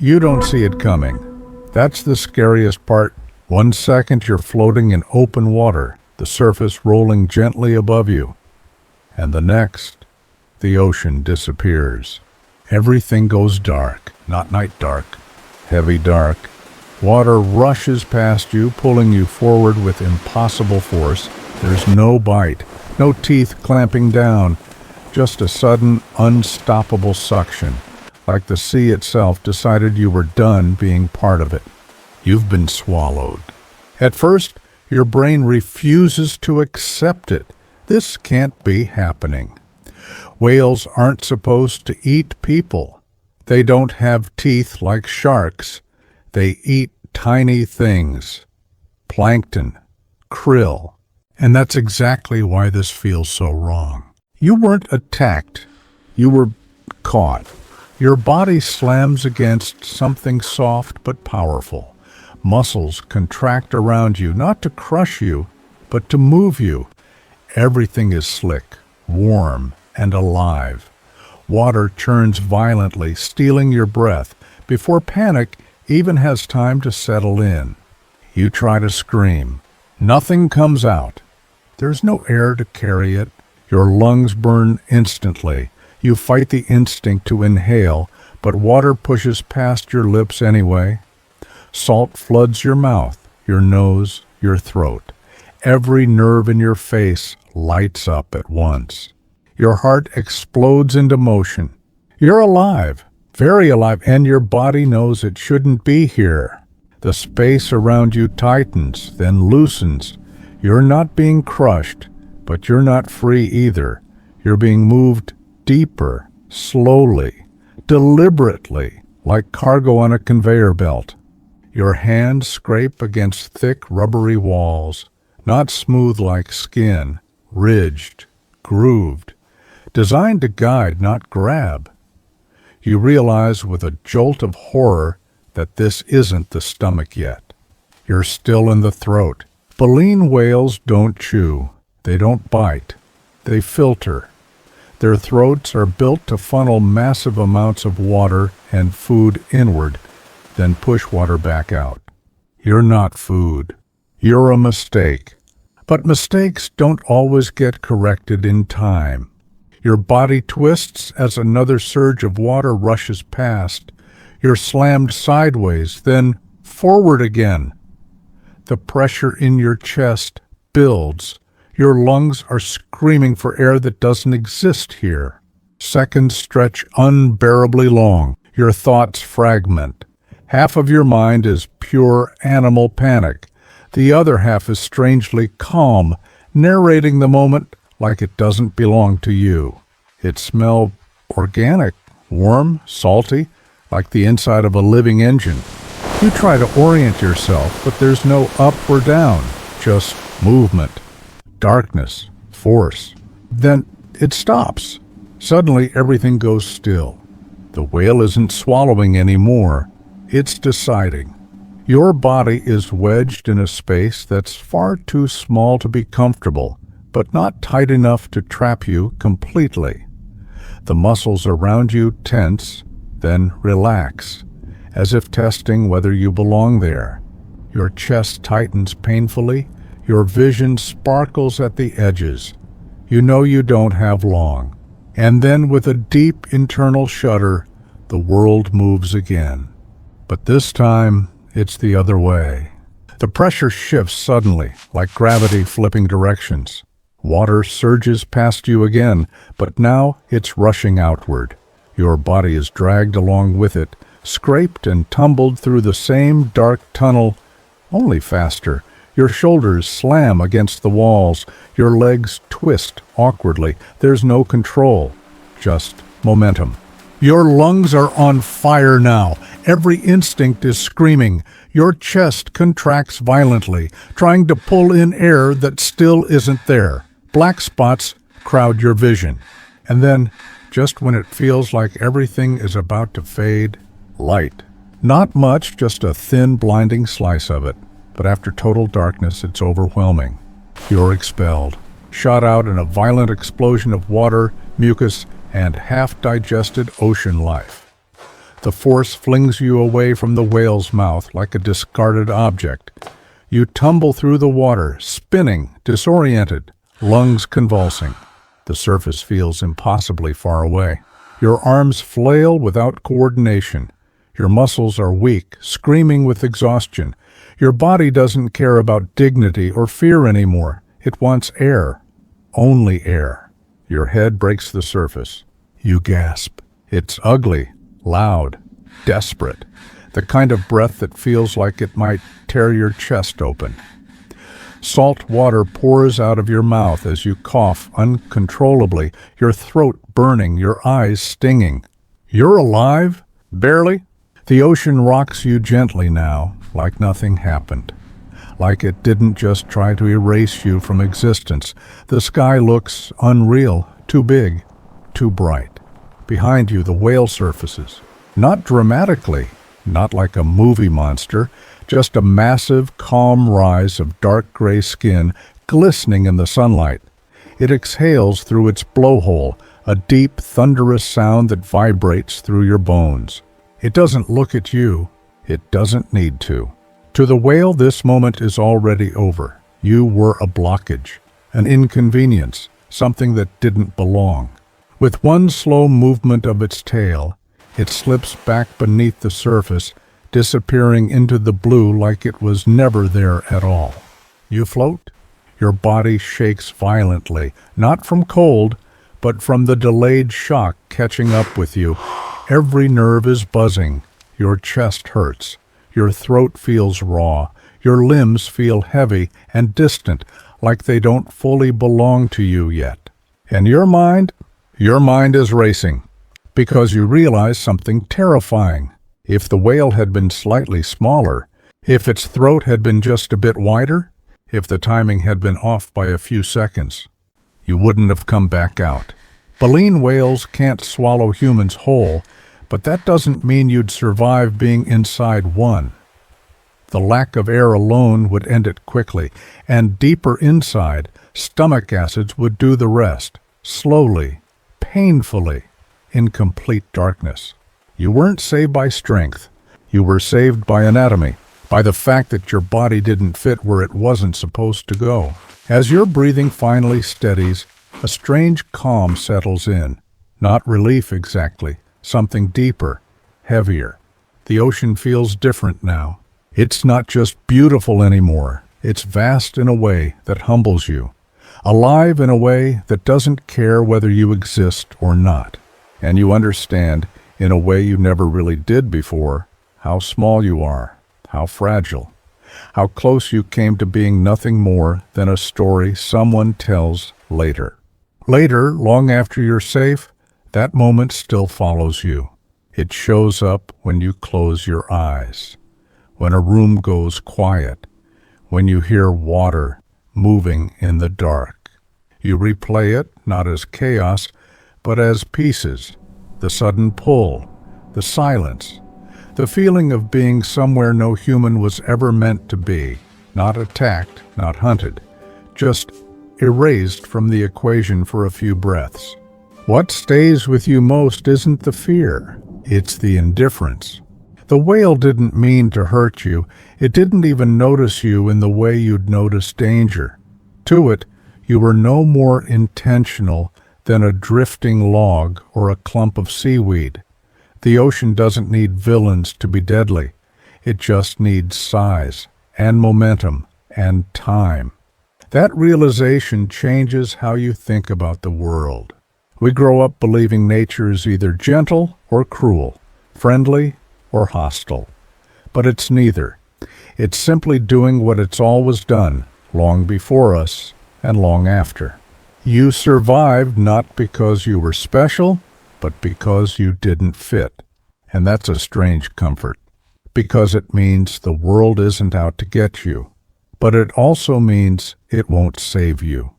You don't see it coming. That's the scariest part. One second you're floating in open water, the surface rolling gently above you. And the next, the ocean disappears. Everything goes dark, not night dark, heavy dark. Water rushes past you, pulling you forward with impossible force. There's no bite, no teeth clamping down, just a sudden, unstoppable suction, like the sea itself decided you were done being part of it. You've been swallowed. At first, your brain refuses to accept it. This can't be happening. Whales aren't supposed to eat people. They don't have teeth like sharks. They eat tiny things, plankton, krill. And that's exactly why this feels so wrong. You weren't attacked. You were caught. Your body slams against something soft but powerful. Muscles contract around you, not to crush you, but to move you. Everything is slick, warm, and alive. Water churns violently, stealing your breath, before panic even has time to settle in. You try to scream. Nothing comes out. There's no air to carry it. Your lungs burn instantly. You fight the instinct to inhale, but water pushes past your lips anyway. Salt floods your mouth, your nose, your throat. Every nerve in your face lights up at once. Your heart explodes into motion. You're alive, very alive, and your body knows it shouldn't be here. The space around you tightens, then loosens. You're not being crushed, but you're not free either. You're being moved deeper, slowly, deliberately, like cargo on a conveyor belt. Your hands scrape against thick, rubbery walls, not smooth like skin, ridged, grooved, designed to guide, not grab. You realize with a jolt of horror that this isn't the stomach yet. You're still in the throat. Baleen whales don't chew. They don't bite. They filter. Their throats are built to funnel massive amounts of water and food inward, then push water back out. You're not food. You're a mistake. But mistakes don't always get corrected in time. Your body twists as another surge of water rushes past. You're slammed sideways, then forward again. The pressure in your chest builds. Your lungs are screaming for air that doesn't exist here. Seconds stretch unbearably long. Your thoughts fragment. Half of your mind is pure animal panic. The other half is strangely calm, narrating the moment like it doesn't belong to you. It smells organic, warm, salty, like the inside of a living engine. You try to orient yourself, but there's no up or down, just movement. Darkness, force. Then it stops. Suddenly everything goes still. The whale isn't swallowing anymore. It's deciding. Your body is wedged in a space that's far too small to be comfortable, but not tight enough to trap you completely. The muscles around you tense, then relax, as if testing whether you belong there. Your chest tightens painfully. Your vision sparkles at the edges. You know you don't have long. And then with a deep internal shudder, the world moves again. But this time, it's the other way. The pressure shifts suddenly, like gravity flipping directions. Water surges past you again, but now it's rushing outward. Your body is dragged along with it, scraped and tumbled through the same dark tunnel, only faster. Your shoulders slam against the walls. Your legs twist awkwardly. There's no control, just momentum. Your lungs are on fire now. Every instinct is screaming. Your chest contracts violently, trying to pull in air that still isn't there. Black spots crowd your vision. And then, just when it feels like everything is about to fade, light. Not much, just a thin, blinding slice of it. But after total darkness, it's overwhelming. You're expelled, shot out in a violent explosion of water, mucus, and half-digested ocean life. The force flings you away from the whale's mouth like a discarded object. You tumble through the water, spinning, disoriented, lungs convulsing. The surface feels impossibly far away. Your arms flail without coordination. Your muscles are weak, screaming with exhaustion. Your body doesn't care about dignity or fear anymore. It wants air. Only air. Your head breaks the surface. You gasp. It's ugly, loud, desperate. The kind of breath that feels like it might tear your chest open. Salt water pours out of your mouth as you cough uncontrollably, your throat burning, your eyes stinging. You're alive? Barely. The ocean rocks you gently now, like nothing happened. Like it didn't just try to erase you from existence. The sky looks unreal, too big, too bright. Behind you, the whale surfaces. Not dramatically, not like a movie monster, just a massive, calm rise of dark gray skin glistening in the sunlight. It exhales through its blowhole, a deep, thunderous sound that vibrates through your bones. It doesn't look at you. It doesn't need to. To the whale, this moment is already over. You were a blockage, an inconvenience, something that didn't belong. With one slow movement of its tail, it slips back beneath the surface, disappearing into the blue like it was never there at all. You float. Your body shakes violently, not from cold, but from the delayed shock catching up with you. Every nerve is buzzing. Your chest hurts. Your throat feels raw. Your limbs feel heavy and distant, like they don't fully belong to you yet. And your mind is racing, because you realize something terrifying. If the whale had been slightly smaller, if its throat had been just a bit wider, if the timing had been off by a few seconds, you wouldn't have come back out. Baleen whales can't swallow humans whole, but that doesn't mean you'd survive being inside one. The lack of air alone would end it quickly, and deeper inside, stomach acids would do the rest, slowly, painfully, in complete darkness. You weren't saved by strength. You were saved by anatomy, by the fact that your body didn't fit where it wasn't supposed to go. As your breathing finally steadies, a strange calm settles in. Not relief exactly, something deeper, heavier. The ocean feels different now. It's not just beautiful anymore. It's vast in a way that humbles you. Alive in a way that doesn't care whether you exist or not. And you understand, in a way you never really did before, how small you are, how fragile, how close you came to being nothing more than a story someone tells later. Later, long after you're safe, that moment still follows you. It shows up when you close your eyes, when a room goes quiet, when you hear water moving in the dark. You replay it not as chaos, but as pieces. The sudden pull, the silence, the feeling of being somewhere no human was ever meant to be, not attacked, not hunted, just erased from the equation for a few breaths. What stays with you most isn't the fear, it's the indifference. The whale didn't mean to hurt you. It didn't even notice you in the way you'd notice danger. To it, you were no more intentional than a drifting log or a clump of seaweed. The ocean doesn't need villains to be deadly. It just needs size and momentum and time. That realization changes how you think about the world. We grow up believing nature is either gentle or cruel, friendly or hostile. But it's neither. It's simply doing what it's always done, long before us and long after. You survived not because you were special, but because you didn't fit. And that's a strange comfort, because it means the world isn't out to get you. But it also means it won't save you.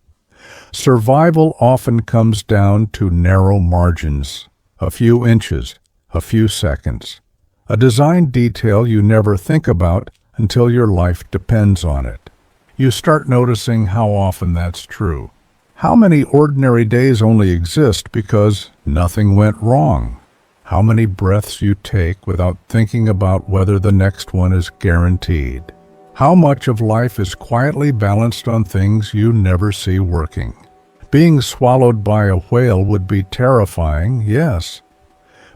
Survival often comes down to narrow margins, a few inches, a few seconds. A design detail you never think about until your life depends on it. You start noticing how often that's true. How many ordinary days only exist because nothing went wrong? how many breaths you take without thinking about whether the next one is guaranteed. How much of life is quietly balanced on things you never see working. Being swallowed by a whale would be terrifying, yes,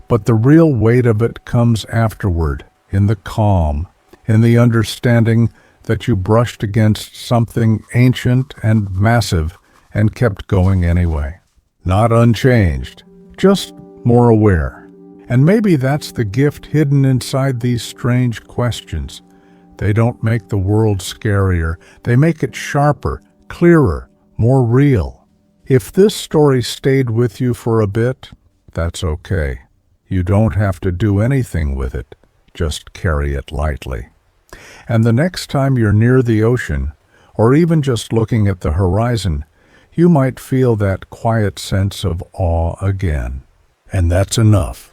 but the real weight of it comes afterward, in the calm, in the understanding that you brushed against something ancient and massive and kept going anyway. Not unchanged, just more aware. And maybe that's the gift hidden inside these strange questions. They don't make the world scarier. They make it sharper, clearer, more real. If this story stayed with you for a bit, that's okay. You don't have to do anything with it. Just carry it lightly. And the next time you're near the ocean, or even just looking at the horizon, you might feel that quiet sense of awe again. And that's enough.